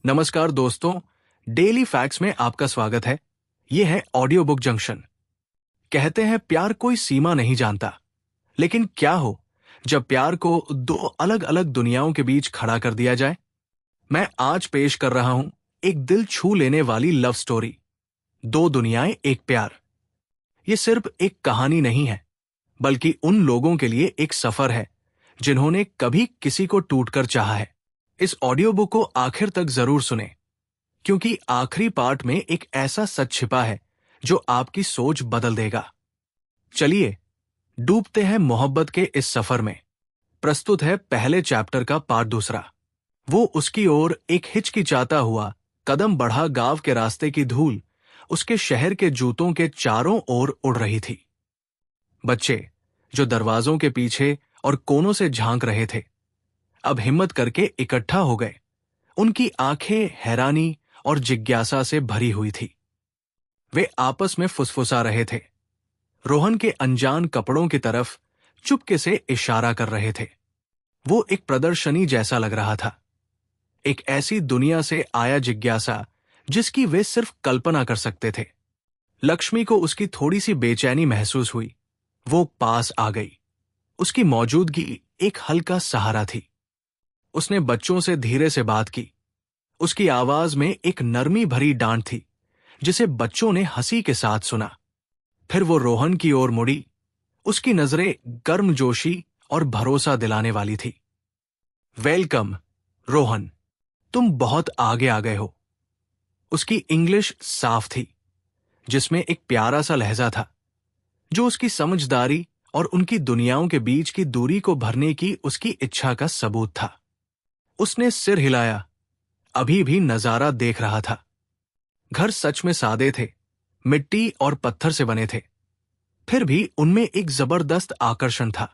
नमस्कार दोस्तों, daily facts में आपका स्वागत है। ये है ऑडियो बुक जंक्शन। कहते हैं प्यार कोई सीमा नहीं जानता, लेकिन क्या हो जब प्यार को दो अलग अलग दुनियाओं के बीच खड़ा कर दिया जाए। मैं आज पेश कर रहा हूं एक दिल छू लेने वाली लव स्टोरी, दो दुनियाएं एक प्यार। ये सिर्फ एक कहानी नहीं है, बल्कि उन लोगों के लिए एक सफर है जिन्होंने कभी किसी को टूटकर चाहा है। इस ऑडियो बुक को आखिर तक जरूर सुने, क्योंकि आखिरी पार्ट में एक ऐसा सच छिपा है जो आपकी सोच बदल देगा। चलिए डूबते हैं मोहब्बत के इस सफर में। प्रस्तुत है पहले चैप्टर का पार्ट दूसरा। वो उसकी ओर एक हिचकिचाता हुआ कदम बढ़ा। गांव के रास्ते की धूल उसके शहर के जूतों के चारों ओर उड़ रही थी। बच्चे जो दरवाजों के पीछे और कोनों से झांक रहे थे, अब हिम्मत करके इकट्ठा हो गए। उनकी आंखें हैरानी और जिज्ञासा से भरी हुई थी। वे आपस में फुसफुसा रहे थे। रोहन के अनजान कपड़ों की तरफ चुपके से इशारा कर रहे थे। वो एक प्रदर्शनी जैसा लग रहा था, एक ऐसी दुनिया से आया जिज्ञासा जिसकी वे सिर्फ कल्पना कर सकते थे। लक्ष्मी को उसकी थोड़ी सी बेचैनी महसूस हुई। वो पास आ गई। उसकी मौजूदगी एक हल्का सहारा थी। उसने बच्चों से धीरे से बात की। उसकी आवाज में एक नरमी भरी डांट थी जिसे बच्चों ने हंसी के साथ सुना। फिर वो रोहन की ओर मुड़ी। उसकी नजरें गर्मजोशी और भरोसा दिलाने वाली थी। वेलकम रोहन, तुम बहुत आगे आ गए हो। उसकी इंग्लिश साफ थी, जिसमें एक प्यारा सा लहजा था जो उसकी समझदारी और उनकी दुनियाओं के बीच की दूरी को भरने की उसकी इच्छा का सबूत था। उसने सिर हिलाया, अभी भी नजारा देख रहा था। घर सच में सादे थे, मिट्टी और पत्थर से बने थे, फिर भी उनमें एक जबरदस्त आकर्षण था।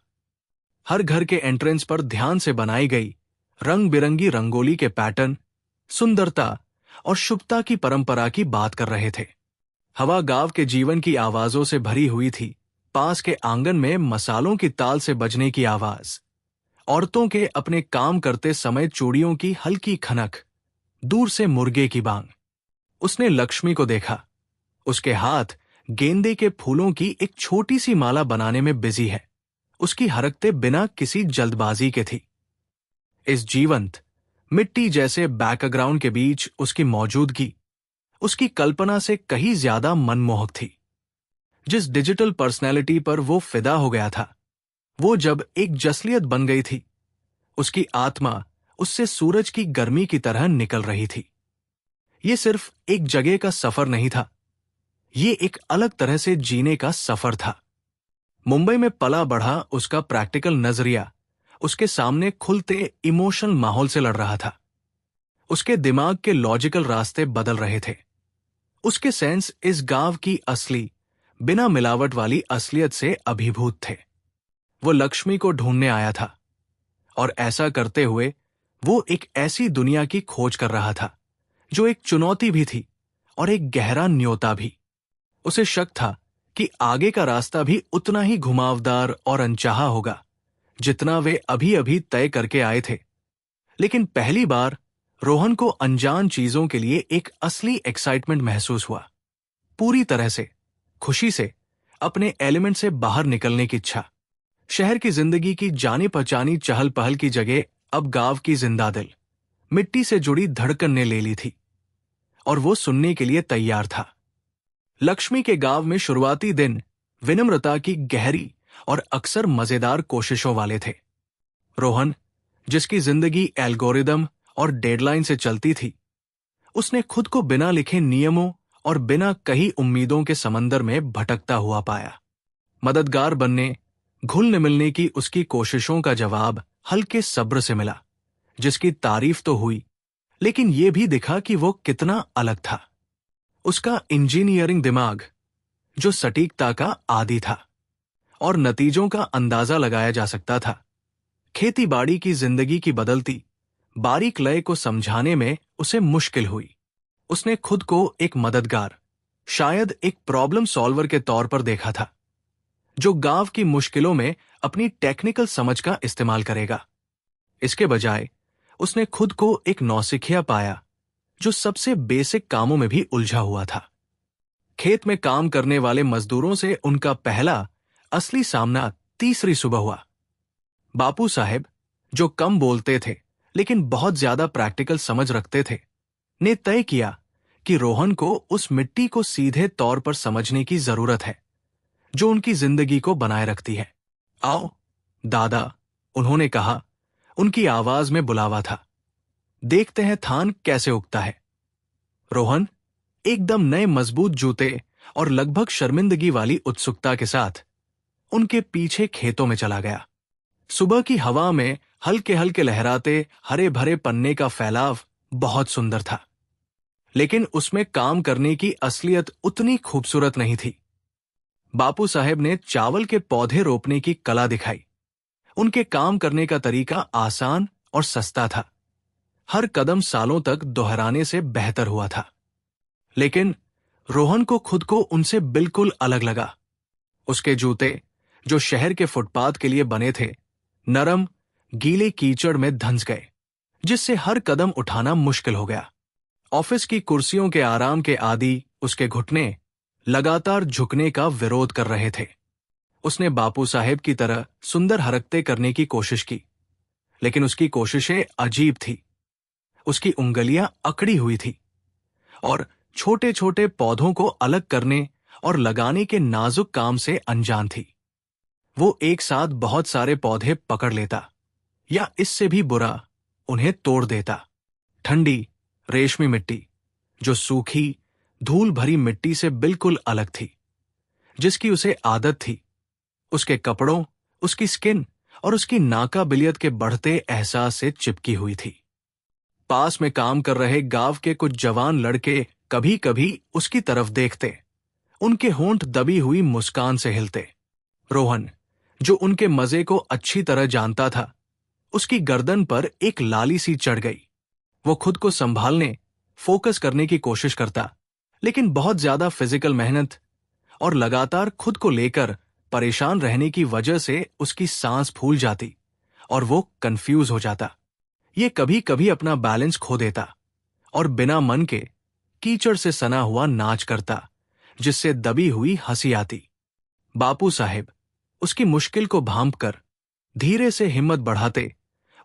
हर घर के एंट्रेंस पर ध्यान से बनाई गई रंग बिरंगी रंगोली के पैटर्न सुंदरता और शुभता की परंपरा की बात कर रहे थे। हवा गांव के जीवन की आवाजों से भरी हुई थी। पास के आंगन में मसालों की ताल से बजने की आवाज, औरतों के अपने काम करते समय चूड़ियों की हल्की खनक, दूर से मुर्गे की बांग। उसने लक्ष्मी को देखा। उसके हाथ गेंदे के फूलों की एक छोटी सी माला बनाने में बिजी है। उसकी हरकतें बिना किसी जल्दबाजी के थी। इस जीवंत मिट्टी जैसे बैकग्राउंड के बीच उसकी मौजूदगी उसकी कल्पना से कहीं ज्यादा मनमोहक थी। जिस डिजिटल पर्सनैलिटी पर वो फिदा हो गया था, वो जब एक जसलियत बन गई थी, उसकी आत्मा उससे सूरज की गर्मी की तरह निकल रही थी। ये सिर्फ एक जगह का सफर नहीं था, ये एक अलग तरह से जीने का सफर था। मुंबई में पला बढ़ा उसका प्रैक्टिकल नजरिया उसके सामने खुलते इमोशनल माहौल से लड़ रहा था। उसके दिमाग के लॉजिकल रास्ते बदल रहे थे। उसके सेंस इस गांव की असली, बिना मिलावट वाली असलियत से अभिभूत थे। वो लक्ष्मी को ढूंढने आया था, और ऐसा करते हुए वो एक ऐसी दुनिया की खोज कर रहा था जो एक चुनौती भी थी और एक गहरा न्योता भी। उसे शक था कि आगे का रास्ता भी उतना ही घुमावदार और अनचाहा होगा जितना वे अभी अभी तय करके आए थे। लेकिन पहली बार रोहन को अनजान चीजों के लिए एक असली एक्साइटमेंट महसूस हुआ। पूरी तरह से खुशी से, अपने एलिमेंट से बाहर निकलने की इच्छा। शहर की जिंदगी की जानी पहचानी चहल पहल की जगह अब गांव की जिंदा दिल, मिट्टी से जुड़ी धड़कन ने ले ली थी, और वो सुनने के लिए तैयार था। लक्ष्मी के गांव में शुरुआती दिन विनम्रता की गहरी और अक्सर मजेदार कोशिशों वाले थे। रोहन, जिसकी जिंदगी एल्गोरिदम और डेडलाइन से चलती थी, उसने खुद को बिना लिखे नियमों और बिना कही उम्मीदों के समंदर में भटकता हुआ पाया। मददगार बनने, घुलने मिलने की उसकी कोशिशों का जवाब हल्के सब्र से मिला, जिसकी तारीफ तो हुई, लेकिन यह भी दिखा कि वो कितना अलग था। उसका इंजीनियरिंग दिमाग, जो सटीकता का आदी था और नतीजों का अंदाजा लगाया जा सकता था, खेती बाड़ी की जिंदगी की बदलती बारीक लय को समझाने में उसे मुश्किल हुई। उसने खुद को एक मददगार, शायद एक प्रॉब्लम सॉल्वर के तौर पर देखा था, जो गांव की मुश्किलों में अपनी टेक्निकल समझ का इस्तेमाल करेगा। इसके बजाय उसने खुद को एक नौसिखिया पाया, जो सबसे बेसिक कामों में भी उलझा हुआ था। खेत में काम करने वाले मजदूरों से उनका पहला असली सामना तीसरी सुबह हुआ। बापू साहेब, जो कम बोलते थे लेकिन बहुत ज्यादा प्रैक्टिकल समझ रखते थे, ने तय किया कि रोहन को उस मिट्टी को सीधे तौर पर समझने की जरूरत है जो उनकी जिंदगी को बनाए रखती है। आओ दादा, उन्होंने कहा। उनकी आवाज में बुलावा था। देखते हैं थान कैसे उगता है। रोहन एकदम नए मजबूत जूते और लगभग शर्मिंदगी वाली उत्सुकता के साथ उनके पीछे खेतों में चला गया। सुबह की हवा में हल्के हल्के लहराते हरे भरे पन्ने का फैलाव बहुत सुंदर था, लेकिन उसमें काम करने की असलियत उतनी खूबसूरत नहीं थी। बापू साहेब ने चावल के पौधे रोपने की कला दिखाई। उनके काम करने का तरीका आसान और सस्ता था। हर कदम सालों तक दोहराने से बेहतर हुआ था। लेकिन रोहन को खुद को उनसे बिल्कुल अलग लगा। उसके जूते, जो शहर के फुटपाथ के लिए बने थे, नरम गीले कीचड़ में धंस गए, जिससे हर कदम उठाना मुश्किल हो गया। ऑफिस की कुर्सियों के आराम के आदी उसके घुटने लगातार झुकने का विरोध कर रहे थे। उसने बापू साहेब की तरह सुंदर हरकतें करने की कोशिश की, लेकिन उसकी कोशिशें अजीब थी। उसकी उंगलियां अकड़ी हुई थी और छोटे छोटे पौधों को अलग करने और लगाने के नाजुक काम से अनजान थी। वो एक साथ बहुत सारे पौधे पकड़ लेता, या इससे भी बुरा, उन्हें तोड़ देता। ठंडी रेशमी मिट्टी, जो सूखी धूल भरी मिट्टी से बिल्कुल अलग थी, जिसकी उसे आदत थी, उसके कपड़ों, उसकी स्किन और उसकी नाकाबिलियत के बढ़ते एहसास से चिपकी हुई थी। पास में काम कर रहे गांव के कुछ जवान लड़के कभी कभी उसकी तरफ देखते, उनके होंठ दबी हुई मुस्कान से हिलते। रोहन, जो उनके मजे को अच्छी तरह जानता था, उसकी गर्दन पर एक लाली सी चढ़ गई। वो खुद को संभालने, फोकस करने की कोशिश करता, लेकिन बहुत ज्यादा फिजिकल मेहनत और लगातार खुद को लेकर परेशान रहने की वजह से उसकी सांस फूल जाती और वो कंफ्यूज हो जाता। ये कभी कभी अपना बैलेंस खो देता और बिना मन के कीचड़ से सना हुआ नाच करता, जिससे दबी हुई हंसी आती। बापू साहेब उसकी मुश्किल को भांपकर धीरे से हिम्मत बढ़ाते।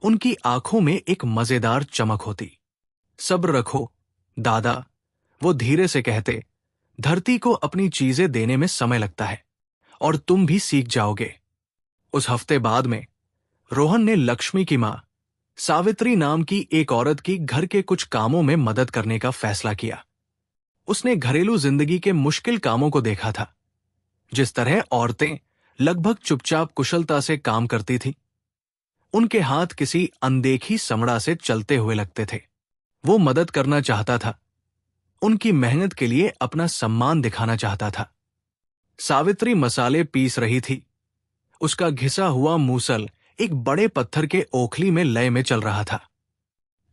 उनकी आंखों में एक मजेदार चमक होती। सब्र रखो दादा, वो धीरे से कहते। धरती को अपनी चीजें देने में समय लगता है और तुम भी सीख जाओगे। उस हफ्ते बाद में रोहन ने लक्ष्मी की मां सावित्री नाम की एक औरत की घर के कुछ कामों में मदद करने का फैसला किया। उसने घरेलू जिंदगी के मुश्किल कामों को देखा था, जिस तरह औरतें लगभग चुपचाप कुशलता से काम करती थी। उनके हाथ किसी अनदेखी समड़ा से चलते हुए लगते थे। वो मदद करना चाहता था, उनकी मेहनत के लिए अपना सम्मान दिखाना चाहता था। सावित्री मसाले पीस रही थी। उसका घिसा हुआ मूसल एक बड़े पत्थर के ओखली में लय में चल रहा था।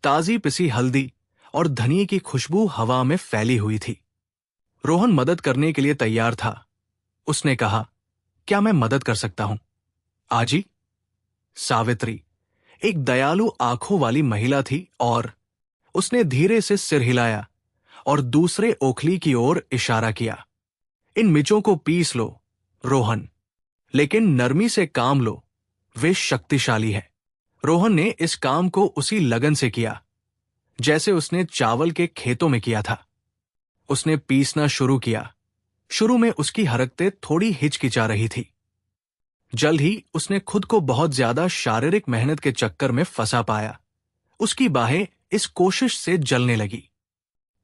ताजी पिसी हल्दी और धनिये की खुशबू हवा में फैली हुई थी। रोहन मदद करने के लिए तैयार था। उसने कहा, क्या मैं मदद कर सकता हूं आजी? सावित्री एक दयालु आंखों वाली महिला थी और उसने धीरे से सिर हिलाया और दूसरे ओखली की ओर इशारा किया। इन मिर्चों को पीस लो रोहन, लेकिन नरमी से काम लो, वे शक्तिशाली है। रोहन ने इस काम को उसी लगन से किया जैसे उसने चावल के खेतों में किया था। उसने पीसना शुरू किया। शुरू में उसकी हरकतें थोड़ी हिचकिचा रही थी। जल्द ही उसने खुद को बहुत ज्यादा शारीरिक मेहनत के चक्कर में फंसा पाया। उसकी बाहें इस कोशिश से जलने लगी।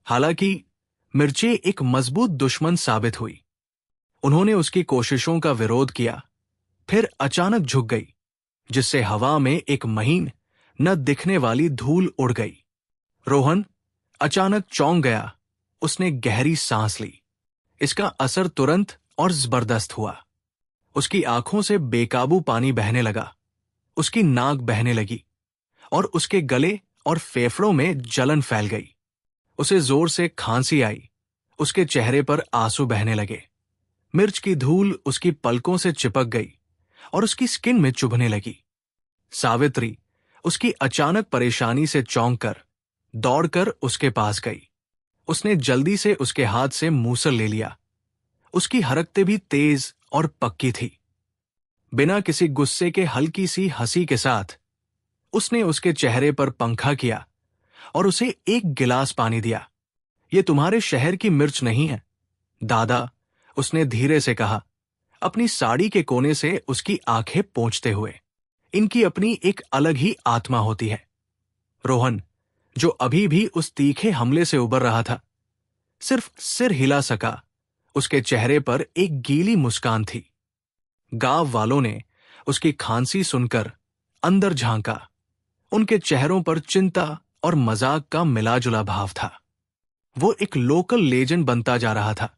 हालांकि मिर्चें एक मजबूत दुश्मन साबित हुई। उन्होंने उसकी कोशिशों का विरोध किया, फिर अचानक झुक गई, जिससे हवा में एक महीन न दिखने वाली धूल उड़ गई। रोहन अचानक चौंक गया। उसने गहरी सांस ली। इसका असर तुरंत और जबरदस्त हुआ। उसकी आंखों से बेकाबू पानी बहने लगा, उसकी नाक बहने लगी और उसके गले और फेफड़ों में जलन फैल गई। उसे जोर से खांसी आई। उसके चेहरे पर आंसू बहने लगे। मिर्च की धूल उसकी पलकों से चिपक गई और उसकी स्किन में चुभने लगी। सावित्री उसकी अचानक परेशानी से चौंक कर दौड़कर उसके पास गई। उसने जल्दी से उसके हाथ से मूसल ले लिया। उसकी हरकतें भी तेज और पक्की थी। बिना किसी गुस्से के हल्की सी हंसी के साथ उसने उसके चेहरे पर पंखा किया और उसे एक गिलास पानी दिया। ये तुम्हारे शहर की मिर्च नहीं है, दादा, उसने धीरे से कहा, अपनी साड़ी के कोने से उसकी आंखें पोंछते हुए। इनकी अपनी एक अलग ही आत्मा होती है। रोहन, जो अभी भी उस तीखे हमले से उबर रहा था, सिर्फ सिर हिला सका। उसके चेहरे पर एक गीली मुस्कान थी। गांव वालों ने उसकी खांसी सुनकर अंदर झांका। उनके चेहरों पर चिंता और मजाक का मिलाजुला भाव था। वो एक लोकल लेजेंड बनता जा रहा था।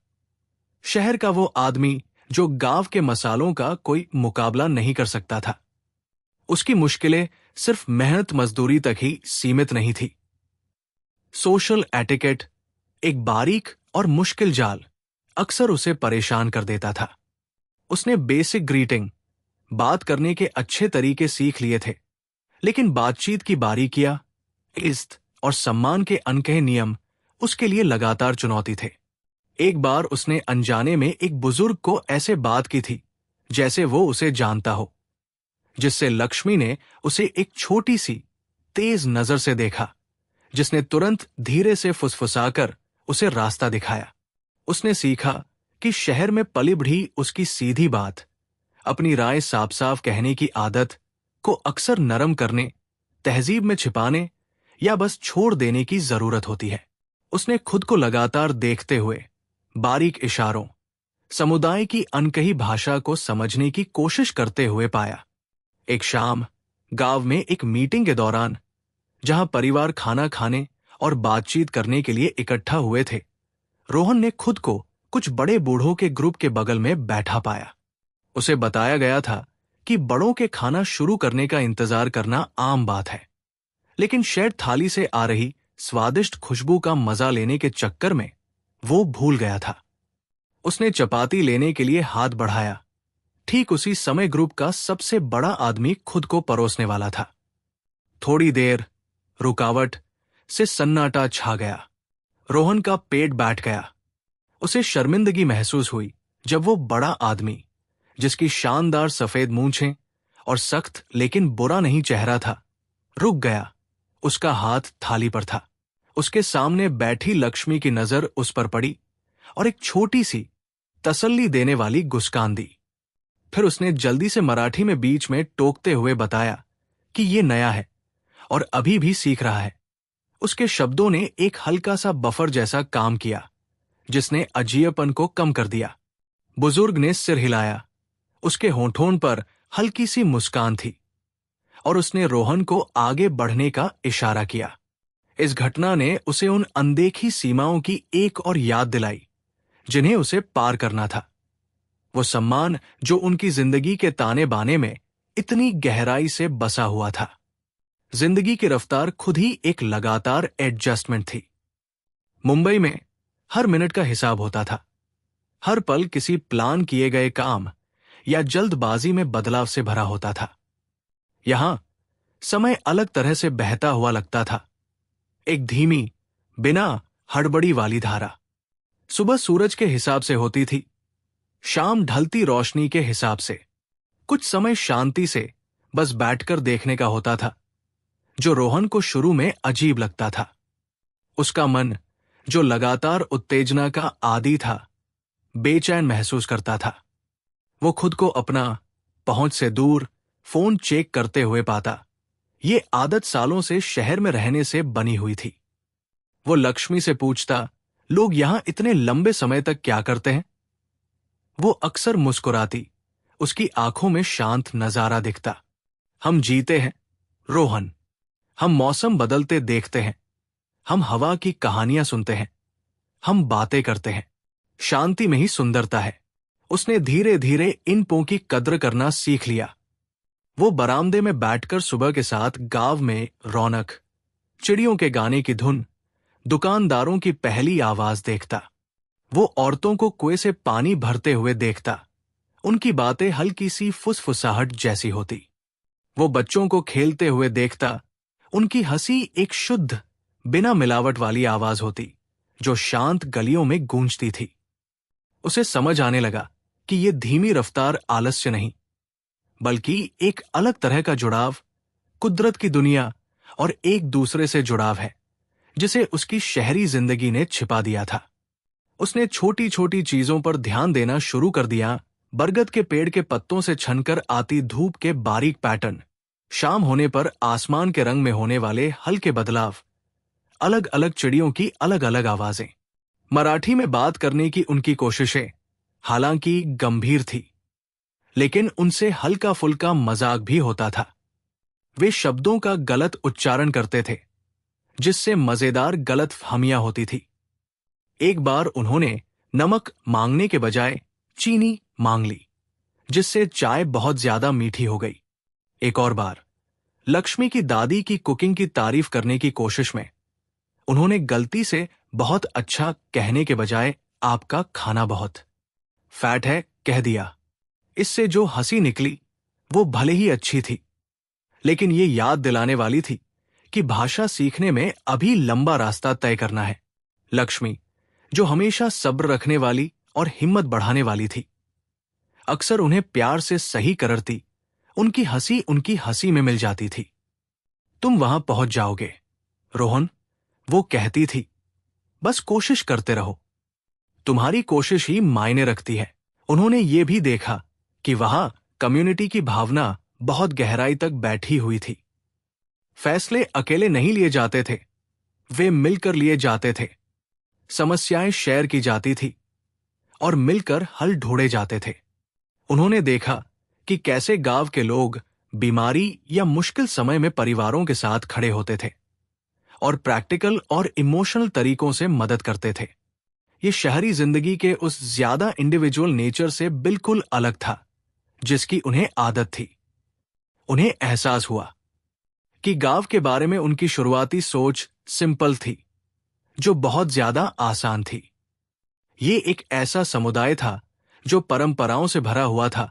शहर का वो आदमी जो गांव के मसालों का कोई मुकाबला नहीं कर सकता था। उसकी मुश्किलें सिर्फ मेहनत मजदूरी तक ही सीमित नहीं थी। सोशल एटिकेट, एक बारीक और मुश्किल जाल, अक्सर उसे परेशान कर देता था। उसने बेसिक ग्रीटिंग, बात करने के अच्छे तरीके सीख लिए थे, लेकिन बातचीत की बारीकियां, इज्जत और सम्मान के अनकहे नियम उसके लिए लगातार चुनौती थे। एक बार उसने अनजाने में एक बुजुर्ग को ऐसे बात की थी जैसे वो उसे जानता हो, जिससे लक्ष्मी ने उसे एक छोटी सी तेज नजर से देखा, जिसने तुरंत धीरे से फुसफुसाकर उसे रास्ता दिखाया। उसने सीखा कि शहर में पली बढ़ी उसकी सीधी बात, अपनी राय साफ साफ कहने की आदत को अक्सर नरम करने, तहजीब में छिपाने या बस छोड़ देने की जरूरत होती है। उसने खुद को लगातार देखते हुए, बारीक इशारों, समुदाय की अनकही भाषा को समझने की कोशिश करते हुए पाया। एक शाम गांव में एक मीटिंग के दौरान, जहां परिवार खाना खाने और बातचीत करने के लिए इकट्ठा हुए थे, रोहन ने खुद को कुछ बड़े बूढ़ों के ग्रुप के बगल में बैठा पाया। उसे बताया गया था कि बड़ों के खाना शुरू करने का इंतजार करना आम बात है, लेकिन शायद थाली से आ रही स्वादिष्ट खुशबू का मजा लेने के चक्कर में वो भूल गया था। उसने चपाती लेने के लिए हाथ बढ़ाया। ठीक उसी समय ग्रुप का सबसे बड़ा आदमी खुद को परोसने वाला था। थोड़ी देर रुकावट से सन्नाटा छा गया। रोहन का पेट बैठ गया। उसे शर्मिंदगी महसूस हुई जब वो बड़ा आदमी, जिसकी शानदार सफेद मूंछें और सख्त लेकिन बुरा नहीं चेहरा था, रुक गया। उसका हाथ थाली पर था। उसके सामने बैठी लक्ष्मी की नजर उस पर पड़ी और एक छोटी सी तसल्ली देने वाली गुस्कान दी। फिर उसने जल्दी से मराठी में बीच में टोकते हुए बताया कि ये नया है और अभी भी सीख रहा है। उसके शब्दों ने एक हल्का सा बफर जैसा काम किया, जिसने अजीयपन को कम कर दिया। बुजुर्ग ने सिर हिलाया। उसके होठों पर हल्की सी मुस्कान थी और उसने रोहन को आगे बढ़ने का इशारा किया। इस घटना ने उसे उन अनदेखी सीमाओं की एक और याद दिलाई जिन्हें उसे पार करना था। वो सम्मान जो उनकी जिंदगी के ताने बाने में इतनी गहराई से बसा हुआ था। जिंदगी की रफ्तार खुद ही एक लगातार एडजस्टमेंट थी। मुंबई में हर मिनट का हिसाब होता था। हर पल किसी प्लान किए गए काम या जल्दबाजी में बदलाव से भरा होता था। यहां समय अलग तरह से बहता हुआ लगता था, एक धीमी, बिना हड़बड़ी वाली धारा। सुबह सूरज के हिसाब से होती थी, शाम ढलती रोशनी के हिसाब से। कुछ समय शांति से बस बैठकर देखने का होता था, जो रोहन को शुरू में अजीब लगता था। उसका मन, जो लगातार उत्तेजना का आदी था, बेचैन महसूस करता था। वो खुद को अपना पहुंच से दूर फोन चेक करते हुए पाता। ये आदत सालों से शहर में रहने से बनी हुई थी। वो लक्ष्मी से पूछता, लोग यहां इतने लंबे समय तक क्या करते हैं? वो अक्सर मुस्कुराती। उसकी आंखों में शांत नजारा दिखता। हम जीते हैं, रोहन। हम मौसम बदलते देखते हैं। हम हवा की कहानियां सुनते हैं। हम बातें करते हैं। शांति में ही सुंदरता है। उसने धीरे धीरे इन पों की कद्र करना सीख लिया। वो बरामदे में बैठकर सुबह के साथ गांव में रौनक, चिड़ियों के गाने की धुन, दुकानदारों की पहली आवाज देखता। वो औरतों को कुएं से पानी भरते हुए देखता। उनकी बातें हल्की सी फुसफुसाहट जैसी होती। वो बच्चों को खेलते हुए देखता। उनकी हंसी एक शुद्ध, बिना मिलावट वाली आवाज होती जो शांत गलियों में गूंजती थी। उसे समझ आने लगा कि यह धीमी रफ्तार आलस्य नहीं, बल्कि एक अलग तरह का जुड़ाव, कुदरत की दुनिया और एक दूसरे से जुड़ाव है जिसे उसकी शहरी जिंदगी ने छिपा दिया था। उसने छोटी छोटी चीजों पर ध्यान देना शुरू कर दिया। बरगद के पेड़ के पत्तों से छनकर आती धूप के बारीक पैटर्न, शाम होने पर आसमान के रंग में होने वाले हल्के बदलाव, अलग अलग चिड़ियों की अलग अलग आवाजें। मराठी में बात करने की उनकी कोशिशें हालांकि गंभीर थी, लेकिन उनसे हल्का फुल्का मजाक भी होता था। वे शब्दों का गलत उच्चारण करते थे, जिससे मजेदार गलतफहमियां होती थी। एक बार उन्होंने नमक मांगने के बजाय चीनी मांग ली, जिससे चाय बहुत ज्यादा मीठी हो गई। एक और बार लक्ष्मी की दादी की कुकिंग की तारीफ करने की कोशिश में उन्होंने गलती से बहुत अच्छा कहने के बजाय आपका खाना बहुत फैट है कह दिया। इससे जो हंसी निकली वो भले ही अच्छी थी, लेकिन ये याद दिलाने वाली थी कि भाषा सीखने में अभी लंबा रास्ता तय करना है। लक्ष्मी, जो हमेशा सब्र रखने वाली और हिम्मत बढ़ाने वाली थी, अक्सर उन्हें प्यार से सही करती, उनकी हंसी में मिल जाती थी। तुम वहां पहुंच जाओगे रोहन, वो कहती थी, बस कोशिश करते रहो। तुम्हारी कोशिश ही मायने रखती है। उन्होंने ये भी देखा कि वहां कम्युनिटी की भावना बहुत गहराई तक बैठी हुई थी। फैसले अकेले नहीं लिए जाते थे, वे मिलकर लिए जाते थे। समस्याएं शेयर की जाती थी और मिलकर हल ढूंढे जाते थे। उन्होंने देखा कि कैसे गांव के लोग बीमारी या मुश्किल समय में परिवारों के साथ खड़े होते थे और प्रैक्टिकल और इमोशनल तरीकों से मदद करते थे। ये शहरी जिंदगी के उस ज्यादा इंडिविजुअल नेचर से बिल्कुल अलग था जिसकी उन्हें आदत थी। उन्हें एहसास हुआ कि गांव के बारे में उनकी शुरुआती सोच सिंपल थी, जो बहुत ज्यादा आसान थी। ये एक ऐसा समुदाय था जो परंपराओं से भरा हुआ था,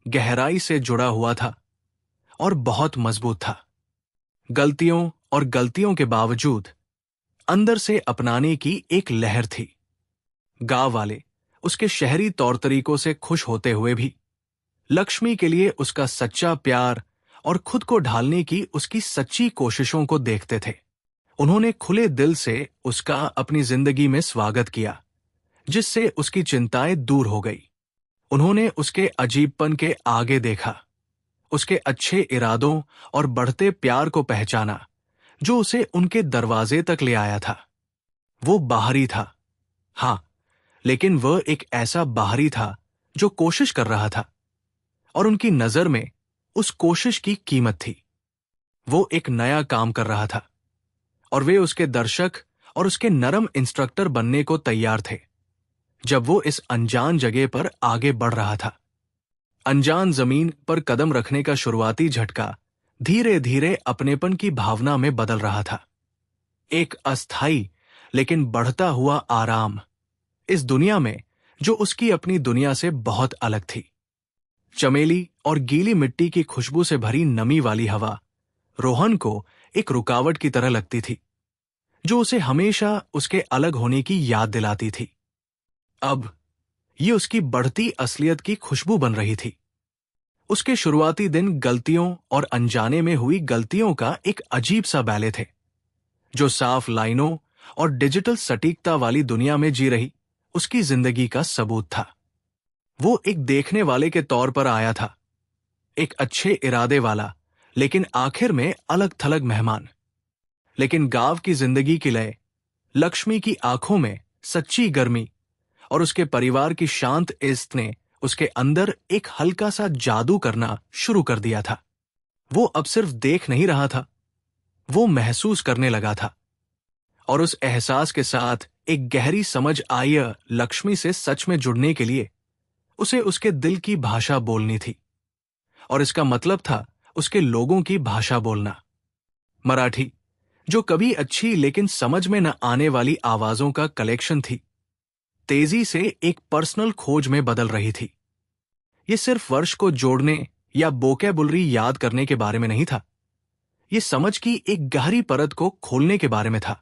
गहराई से जुड़ा हुआ था और बहुत मजबूत था। गलतियों और गलतियों के बावजूद अंदर से अपनाने की एक लहर थी। गांव वाले उसके शहरी तौर तरीकों से खुश होते हुए भी लक्ष्मी के लिए उसका सच्चा प्यार और खुद को ढालने की उसकी सच्ची कोशिशों को देखते थे। उन्होंने खुले दिल से उसका अपनी जिंदगी में स्वागत किया, जिससे उसकी चिंताएं दूर हो गई। उन्होंने उसके अजीबपन के आगे देखा, उसके अच्छे इरादों और बढ़ते प्यार को पहचाना जो उसे उनके दरवाजे तक ले आया था। वो बाहरी था, हाँ, लेकिन वह एक ऐसा बाहरी था जो कोशिश कर रहा था और उनकी नजर में उस कोशिश की कीमत थी। वो एक नया काम कर रहा था और वे उसके दर्शक और उसके नरम इंस्ट्रक्टर बनने को तैयार थे। जब वो इस अनजान जगह पर आगे बढ़ रहा था, अनजान जमीन पर कदम रखने का शुरुआती झटका धीरे धीरे अपनेपन की भावना में बदल रहा था। एक अस्थाई लेकिन बढ़ता हुआ आराम इस दुनिया में जो उसकी अपनी दुनिया से बहुत अलग थी। चमेली और गीली मिट्टी की खुशबू से भरी नमी वाली हवा रोहन को एक रुकावट की तरह लगती थी, जो उसे हमेशा उसके अलग होने की याद दिलाती थी। अब ये उसकी बढ़ती असलियत की खुशबू बन रही थी। उसके शुरुआती दिन गलतियों और अनजाने में हुई गलतियों का एक अजीब सा बैले थे, जो साफ लाइनों और डिजिटल सटीकता वाली दुनिया में जी रही उसकी जिंदगी का सबूत था। वो एक देखने वाले के तौर पर आया था, एक अच्छे इरादे वाला लेकिन आखिर में अलग थलग मेहमान। लेकिन गांव की जिंदगी की लय, लक्ष्मी की आंखों में सच्ची गर्मी और उसके परिवार की शांत इज्जत ने उसके अंदर एक हल्का सा जादू करना शुरू कर दिया था। वो अब सिर्फ देख नहीं रहा था, वो महसूस करने लगा था। और उस एहसास के साथ एक गहरी समझ आई, लक्ष्मी से सच में जुड़ने के लिए उसे उसके दिल की भाषा बोलनी थी। और इसका मतलब था उसके लोगों की भाषा बोलना। मराठी, जो कभी अच्छी लेकिन समझ में न आने वाली आवाजों का कलेक्शन थी, तेजी से एक पर्सनल खोज में बदल रही थी। ये सिर्फ वर्ष को जोड़ने या वोकैबुलरी याद करने के बारे में नहीं था। ये समझ की एक गहरी परत को खोलने के बारे में था।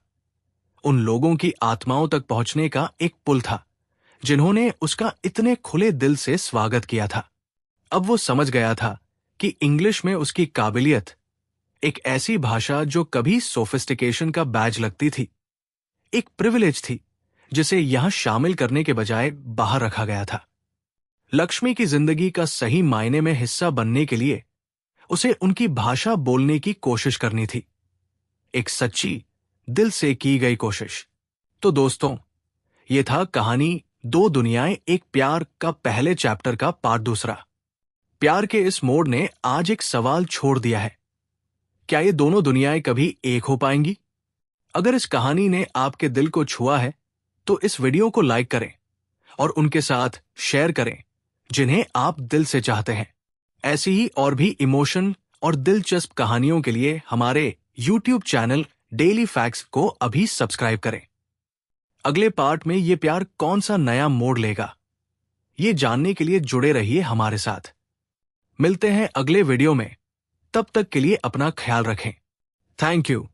उन लोगों की आत्माओं तक पहुंचने का एक पुल था जिन्होंने उसका इतने खुले दिल से स्वागत किया था। अब वो समझ गया था कि इंग्लिश में उसकी काबिलियत, एक ऐसी भाषा जो कभी सोफिस्टिकेशन का बैज लगती थी, एक प्रिविलेज थी जिसे यहां शामिल करने के बजाय बाहर रखा गया था। लक्ष्मी की जिंदगी का सही मायने में हिस्सा बनने के लिए उसे उनकी भाषा बोलने की कोशिश करनी थी, एक सच्ची, दिल से की गई कोशिश। तो दोस्तों, ये था कहानी दो दुनियाएं एक प्यार का पहले चैप्टर का पार्ट दूसरा। प्यार के इस मोड़ ने आज एक सवाल छोड़ दिया है, क्या ये दोनों दुनियाएं कभी एक हो पाएंगी? अगर इस कहानी ने आपके दिल को छुआ है तो इस वीडियो को लाइक करें और उनके साथ शेयर करें जिन्हें आप दिल से चाहते हैं। ऐसी ही और भी इमोशन और दिलचस्प कहानियों के लिए हमारे YouTube चैनल डेली फैक्ट्स को अभी सब्सक्राइब करें। अगले पार्ट में ये प्यार कौन सा नया मोड़ लेगा, ये जानने के लिए जुड़े रहिए हमारे साथ। मिलते हैं अगले वीडियो में, तब तक के लिए अपना ख्याल रखें। Thank you.